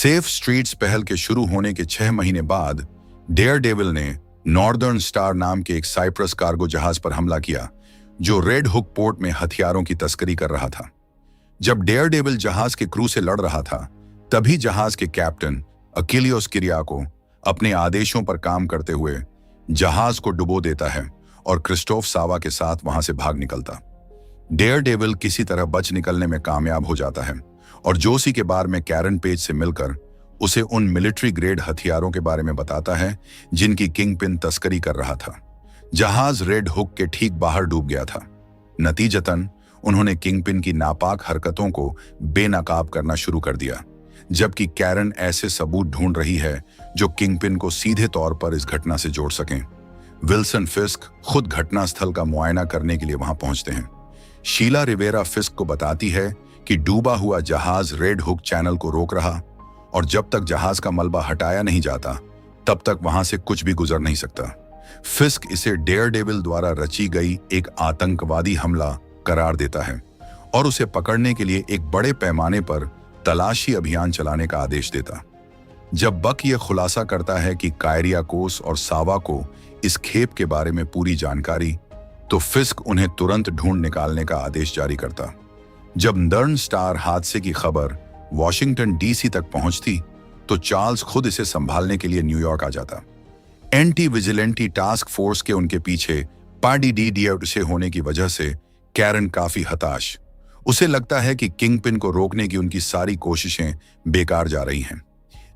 Safe streets पहल के शुरू होने के 6 महीने बाद डेयरडेविल ने नॉर्दर्न स्टार नाम के एक साइप्रस कार्गो जहाज पर हमला किया जो रेड हुक पोर्ट में हथियारों की तस्करी कर रहा था। जब डेयरडेविल जहाज के क्रू से लड़ रहा था, तभी जहाज के कैप्टन अकिलियोस किरियाको अपने आदेशों पर काम करते हुए जहाज को डुबो देता है और क्रिस्टोफ सावा के साथ वहां से भाग निकलता। डेयरडेविल किसी तरह बच निकलने में कामयाब हो जाता है और जोसी के बार में कैरन पेज से मिलकर उसे उन मिलिट्री ग्रेड हथियारों के बारे में बताता है जिनकी किंगपिन तस्करी कर रहा था। जहाज रेड हुक के ठीक बाहर डूब गया था। नतीजतन उन्होंने किंगपिन की नापाक हरकतों को बेनकाब करना शुरू कर दिया, जबकि कैरन ऐसे सबूत ढूंढ रही है जो किंगपिन को सीधे तौर पर इस घटना से जोड़ सकें। विल्सन फिस्क खुद घटनास्थल का मुआयना करने के लिए वहां पहुंचते हैं। शीला रिवेरा फिस्क को बताती है कि डूबा हुआ जहाज रेड हुक चैनल को रोक रहा और जब तक जहाज का मलबा हटाया नहीं जाता तब तक वहां से कुछ भी गुजर नहीं सकता। फिस्क इसे डेयरडेविल द्वारा रची गई एक आतंकवादी हमला करार देता है और उसे पकड़ने के लिए एक बड़े पैमाने पर तलाशी अभियान चलाने का आदेश देता। जब बक यह खुलासा करता है कि कायरियाकोस और सावा को इस खेप के बारे में पूरी जानकारी, तो फिस्क उन्हें तुरंत ढूंढ निकालने का आदेश जारी करता। जब नॉर्दर्न स्टार हादसे की खबर वॉशिंगटन डीसी तक पहुंचती, तो चार्ल्स खुद इसे संभालने के लिए न्यूयॉर्क आ जाता। एंटी विजिलेंटी टास्क फोर्स के उनके पीछे पार्टी डी से होने की वजह से कैरन काफी हताश। उसे लगता है कि किंगपिन को रोकने की उनकी सारी कोशिशें बेकार जा रही हैं।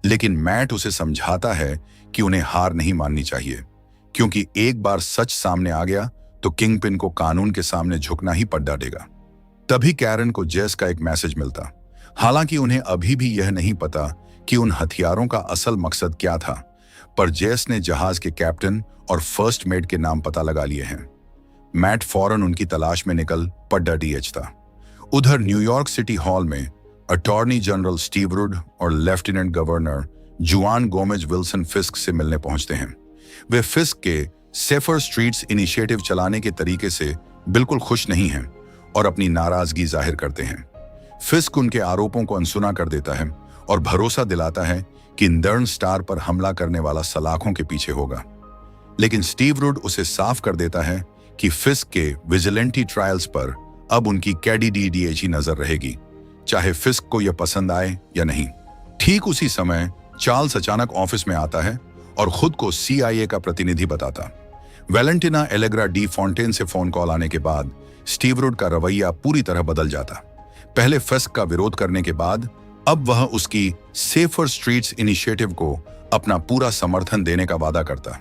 लेकिन मैट उसे समझाता है कि उन्हें हार नहीं माननी चाहिए, क्योंकि एक बार सच सामने आ गया तो किंगपिन को कानून के सामने झुकना ही पड़ डालेगा। तभी कैरन को जेस का एक मैसेज मिलता। हालांकि उन्हें अभी भी यह नहीं पता कि उन हथियारों का असल मकसद क्या था, पर जेस ने जहाज के कैप्टन और फर्स्ट मेट के नाम पता लगा लिए हैं। मैट फौरन उनकी तलाश में निकल पड्डा डीएच था। उधर न्यूयॉर्क सिटी हॉल में अटॉर्नी जनरल स्टीव रुड और लेफ्टिनेंट गवर्नर जुआन गोमेज विल्सन फिस्क से मिलने पहुंचते हैं। वे फिस्क के सेफर स्ट्रीट्स इनिशिएटिव चलाने के तरीके से बिल्कुल खुश नहीं हैं और अपनी नाराजगी जाहिर करते हैं। फिस्क उनके आरोपों को अनसुना कर देता है और भरोसा दिलाता है कि नॉर्दर्न स्टार पर हमला करने वाला सलाखों के पीछे होगा। लेकिन स्टीव रुड उसे साफ कर देता है कि फिस्क के विजिलेंटी ट्रायल्स पर अब उनकी कैडीडीडीएच ही नजर रहेगी, चाहे फिस्क को यह पसंद आए या नहीं। ठीक उसी समय चार्ल्स अचानक ऑफिस में आता है और खुद को CIA का प्रतिनिधि बताता। वैलेंटिना एलेग्रा डी फॉन्टेन से फोन कॉल आने के बाद स्टीव रुड का रवैया पूरी तरह बदल जाता। पहले फिस्क का विरोध करने के बाद अब वह उसकी सेफर स्ट्रीट्स इनिशिएटिव को अपना पूरा समर्थन देने का वादा करता।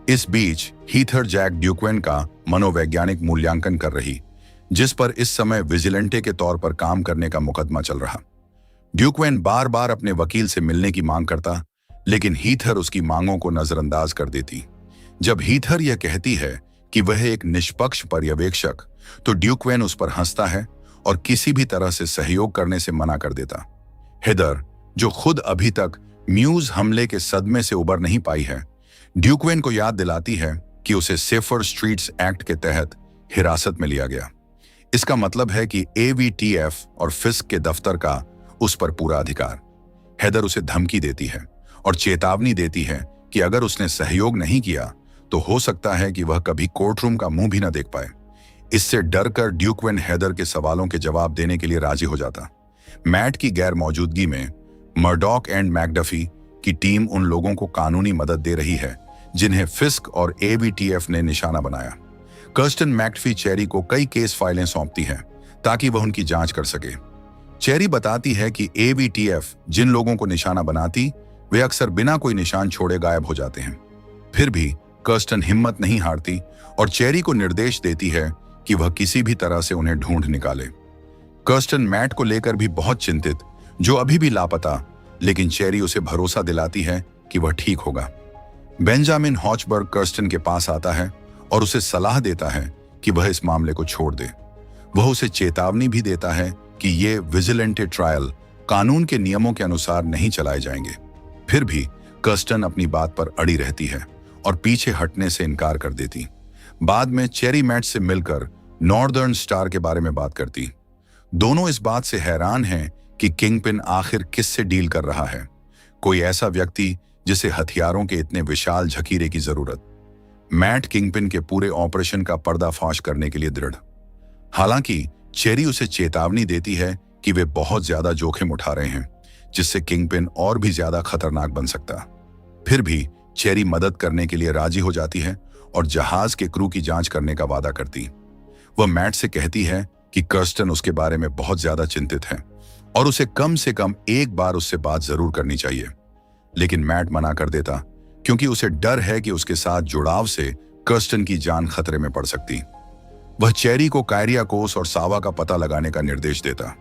इस बीच हीथर जैक ड्यूक्वेन का मनोवैज्ञानिक मूल्यांकन कर रही, जिस पर इस समय विजिलेंटे के तौर पर काम करने का मुकदमा चल रहा। ड्यूक्वेन बार बार अपने वकील से मिलने की मांग करता, लेकिन हीथर उसकी मांगों को नजरअंदाज कर देती। जब हीथर यह कहती है कि वह एक निष्पक्ष पर्यवेक्षक, तो ड्यूक्वेन उस पर हंसता है और किसी भी तरह से सहयोग करने से मना कर देता। हेदर, जो खुद अभी तक म्यूज हमले के सदमे से उबर नहीं पाई है, ड्यूक्वेन को याद दिलाती है कि उसे सेफर स्ट्रीट्स एक्ट के तहत हिरासत में लिया गया। इसका मतलब है कि AVTF और फिस्क के दफ्तर का उस पर पूरा अधिकार। हेदर उसे धमकी देती है और चेतावनी देती है कि अगर उसने सहयोग नहीं किया तो हो सकता है कि वह कभी कोर्टरूम का मुंह भी न देख पाए। इससे डरकर ड्यूक्वेन हेदर के सवालों के जवाब देने के लिए राजी हो जाता। मैट की गैर मौजूदगी में मर्डॉक एंड मैकडफी की टीम उन लोगों को कानूनी मदद दे रही है जिन्हें फिस्क और AVTF ने निशाना बनाया। कर्स्टन मैकडफी चेरी को कई केस फाइलें सौंपती है ताकि वह उनकी जांच कर सके। चेरी बताती है कि AVTF जिन लोगों को निशाना बनाती, वे अक्सर बिना कोई निशान छोड़े गायब हो जाते हैं। फिर भी कर्स्टन हिम्मत नहीं हारती और चेरी को निर्देश देती है कि वह किसी भी तरह से उन्हें ढूंढ निकाले। कर्स्टन मैट को लेकर भी बहुत चिंतित, जो अभी भी लापता, लेकिन चेरी उसे भरोसा दिलाती है कि वह ठीक होगा। बेंजामिन हॉचबर्ग कर्स्टन के पास आता है और उसे सलाह देता है कि वह इस मामले को छोड़ दे। वह उसे चेतावनी भी देता है कि ये विजिलेंटे ट्रायल कानून के नियमों के अनुसार नहीं चलाए जाएंगे। फिर भी कर्स्टन अपनी बात पर अड़ी रहती है और पीछे हटने से इनकार कर देती। बाद में चेरी मैट से मिलकर नॉर्दर्न स्टार के बारे में बात करती। दोनों इस बात से हैरान हैं कि किंगपिन आखिर किससे डील कर रहा है कोई ऐसा व्यक्ति जिसे हथियारों के इतने विशाल झकीरे की जरूरत। मैट किंगपिन के पूरे ऑपरेशन का पर्दाफाश करने के लिए दृढ़। हालांकि चेरी उसे चेतावनी देती है कि वे बहुत ज्यादा जोखिम उठा रहे हैं, जिससे किंगपिन और भी ज्यादा खतरनाक बन सकता। फिर भी चेरी मदद करने के लिए राजी हो जाती है और जहाज के क्रू की जांच करने का वादा करती। वह मैट से कहती है कि कर्स्टन उसके बारे में बहुत ज्यादा चिंतित है और उसे कम से कम एक बार उससे बात जरूर करनी चाहिए। लेकिन मैट मना कर देता क्योंकि उसे डर है कि उसके साथ जुड़ाव से कर्स्टन की जान खतरे में पड़ सकती। वह चेरी को कायरियाकोस और सावा का पता लगाने का निर्देश देता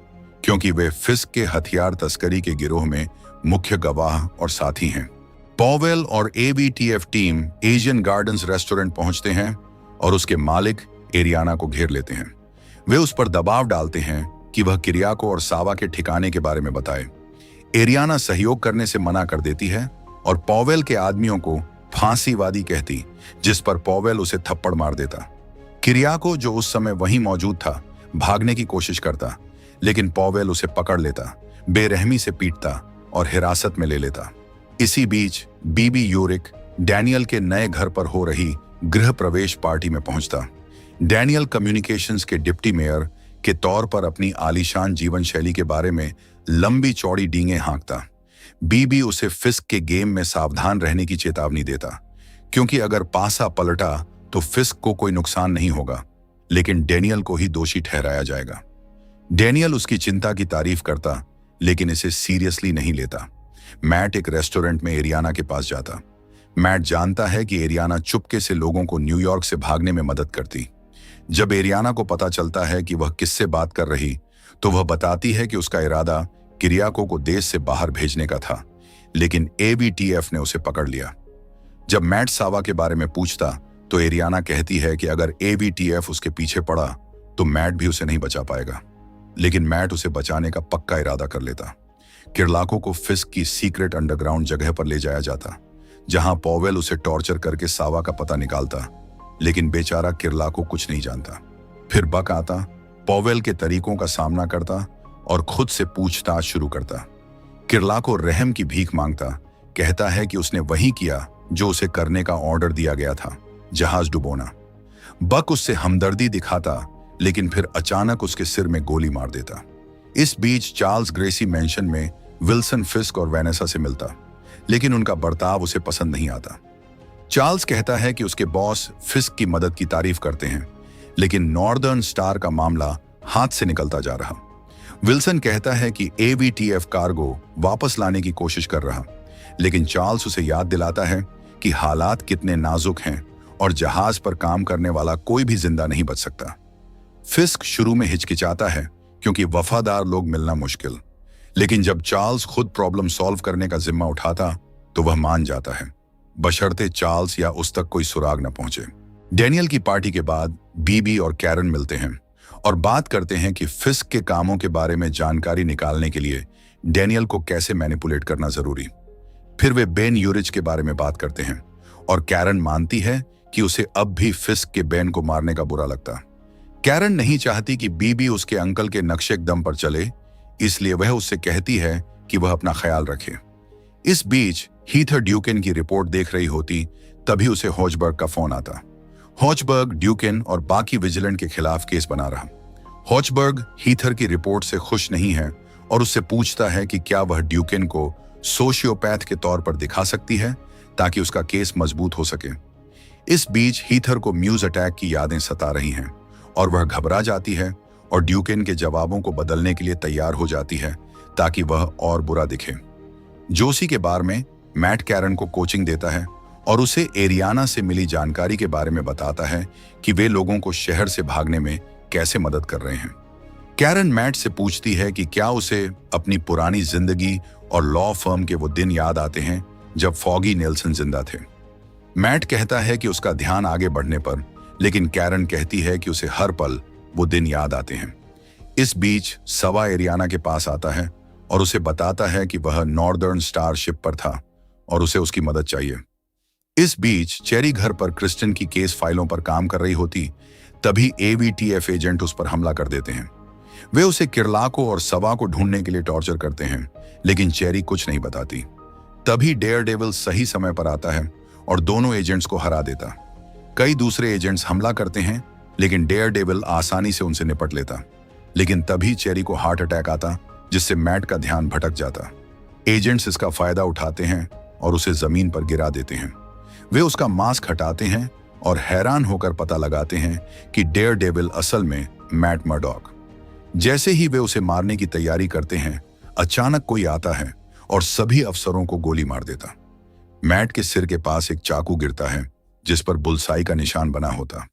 क्योंकि वे फिस्क के हथियार तस्करी के गिरोह में मुख्य गवाह और साथी हैं। पॉवेल और एवीटीएफ टीम एशियन गार्डन्स रेस्टोरेंट पहुंचते हैं और उसके मालिक एरियाना को घेर लेते हैं। वे उस पर दबाव डालते हैं कि वह किरियाको और सावा के ठिकाने के बारे में बताए। एरियाना सहयोग करने से मना कर देती है और पॉवेल के आदमियों को फांसीवादी कहती, जिस पर पॉवेल उसे थप्पड़ मार देता। किरियाको, जो उस समय वहीं मौजूद था, भागने की कोशिश करता, लेकिन पॉवेल उसे पकड़ लेता, बेरहमी से पीटता और हिरासत में ले लेता। इसी बीच बीबी यूरिक डैनियल के नए घर पर हो रही गृह प्रवेश पार्टी में पहुंचता। डैनियल कम्युनिकेशंस के डिप्टी मेयर के तौर पर अपनी आलीशान जीवन शैली के बारे में लंबी चौड़ी डींगे हाँकता। बीबी उसे फिस्क के गेम में सावधान रहने की चेतावनी देता, क्योंकि अगर पासा पलटा तो फिस्क को कोई नुकसान नहीं होगा, लेकिन डैनियल को ही दोषी ठहराया जाएगा। डैनियल उसकी चिंता की तारीफ करता, लेकिन इसे सीरियसली नहीं लेता। मैट एक रेस्टोरेंट में एरियाना के पास जाता। मैट जानता है कि एरियाना चुपके से लोगों को न्यूयॉर्क से भागने में मदद करती। जब एरियाना को पता चलता है कि वह किससे बात कर रही, तो वह बताती है कि उसका इरादा किरियाको को देश से बाहर भेजने का था, लेकिन एवीटीएफ ने उसे पकड़ लिया। जब मैट सावा के बारे में पूछता तो एरियाना कहती है कि अगर एवीटीएफ उसके पीछे पड़ा तो मैट भी उसे नहीं बचा पाएगा, लेकिन मैट उसे बचाने का पक्का इरादा कर लेता। किरलाको को फिस्क की सीक्रेट अंडरग्राउंड जगह पर ले जाया जाता, जहां पॉवेल उसे टॉर्चर करके सावा का पता निकालता, लेकिन बेचारा किरलाको कुछ नहीं जानता। फिर बक आता, पॉवेल के तरीकों का सामना करता और खुद से पूछताछ शुरू करता। किरलाको रहम की भीख मांगता, कहता है कि उसने वही किया जो उसे करने का ऑर्डर दिया गया था, जहाज डुबोना। बक उससे हमदर्दी दिखाता, लेकिन फिर अचानक उसके सिर में गोली मार देता। इस बीच चार्ल्स ग्रेसी मैंशन में विल्सन फिस्क और वेनेसा से मिलता, लेकिन उनका बर्ताव उसे पसंद नहीं आता। चार्ल्स कहता है कि उसके बॉस फिस्क की मदद की तारीफ करते हैं, लेकिन नॉर्दर्न स्टार का मामला हाथ से निकलता जा रहा। विल्सन कहता है कि एवीटीएफ कार्गो वापस लाने की कोशिश कर रहा, लेकिन चार्ल्स उसे याद दिलाता है कि हालात कितने नाजुक हैं और जहाज पर काम करने वाला कोई भी जिंदा नहीं बच सकता। फिस्क शुरू में हिचकिचाता है क्योंकि वफादार लोग मिलना मुश्किल, लेकिन जब चार्ल्स खुद प्रॉब्लम सॉल्व करने का जिम्मा उठाता तो वह मान जाता है, बशर्ते चार्ल्स या उस तक कोई सुराग न पहुंचे। डैनियल की पार्टी के बाद बीबी और कैरन मिलते हैं और बात करते हैं कि फिस्क के कामों के बारे में जानकारी निकालने के लिए डैनियल को कैसे मैनिपुलेट करना जरूरी। फिर वे बेन यूरिच के बारे में बात करते हैं और कैरन मानती है कि उसे अब भी फिस्क के बेन को मारने का बुरा लगता। कैरन नहीं चाहती कि बीबी उसके अंकल के नक्शे दम पर चले, इसलिए वह उससे कहती है कि वह अपना ख्याल रखे। इस बीच हीथर ड्यूकेन की रिपोर्ट देख रही होती, तभी उसे हॉचबर्ग का फोन आता। हॉचबर्ग ड्यूकेन और बाकी विजिलेंट के खिलाफ केस बना रहा। हॉचबर्ग हीथर की रिपोर्ट से खुश नहीं है और उससे पूछता है कि क्या वह ड्यूकेन को सोशियोपैथ के तौर पर दिखा सकती है ताकि उसका केस मजबूत हो सके। इस बीच हीथर को म्यूज अटैक की यादें सता रही हैं और वह घबरा जाती है और ड्यूकेन के जवाबों को बदलने के लिए तैयार हो जाती है ताकि वह और बुरा दिखे। जोशी के बारे में मैट कैरन को कोचिंग देता है और उसे एरियाना से मिली जानकारी के बारे में बताता है कि वे लोगों को शहर से भागने में कैसे मदद कर रहे हैं। कैरन मैट से पूछती है कि क्या उसे अपनी पुरानी जिंदगी और लॉ फर्म के वो दिन याद आते हैं जब फॉगी नेल्सन जिंदा थे। मैट कहता है कि उसका ध्यान आगे बढ़ने पर, लेकिन कैरन कहती है कि उसे हर पल वो दिन याद आते हैं। इस बीच सवा एरियाना के पास आता है और उसे बताता है कि वह नॉर्दर्न स्टार शिप पर था और उसे उसकी मदद चाहिए। इस बीच चेरी घर पर क्रिस्टन की केस फाइलों पर काम कर रही होती, तभी एवीटीएफ एजेंट उस पर हमला कर देते हैं। वे उसे किरलाको और सवा को ढूंढने के लिए टॉर्चर करते हैं, लेकिन चेरी कुछ नहीं बताती। तभी डेयरडेविल सही समय पर आता है और दोनों एजेंट्स को हरा देता। कई दूसरे एजेंट्स हमला करते हैं, लेकिन डेयरडेविल आसानी से उनसे निपट लेता। लेकिन तभी चेरी को हार्ट अटैक आता, जिससे मैट का ध्यान भटक जाता। एजेंट्स इसका फायदा उठाते हैं और उसे जमीन पर गिरा देते हैं। वे उसका मास्क हटाते हैं और हैरान होकर पता लगाते हैं कि डेयरडेविल असल में मैट मर्डॉक। जैसे ही वे उसे मारने की तैयारी करते हैं, अचानक कोई आता है और सभी अफसरों को गोली मार देता। मैट के सिर के पास एक चाकू गिरता है, जिस पर बुलसाई का निशान बना होता।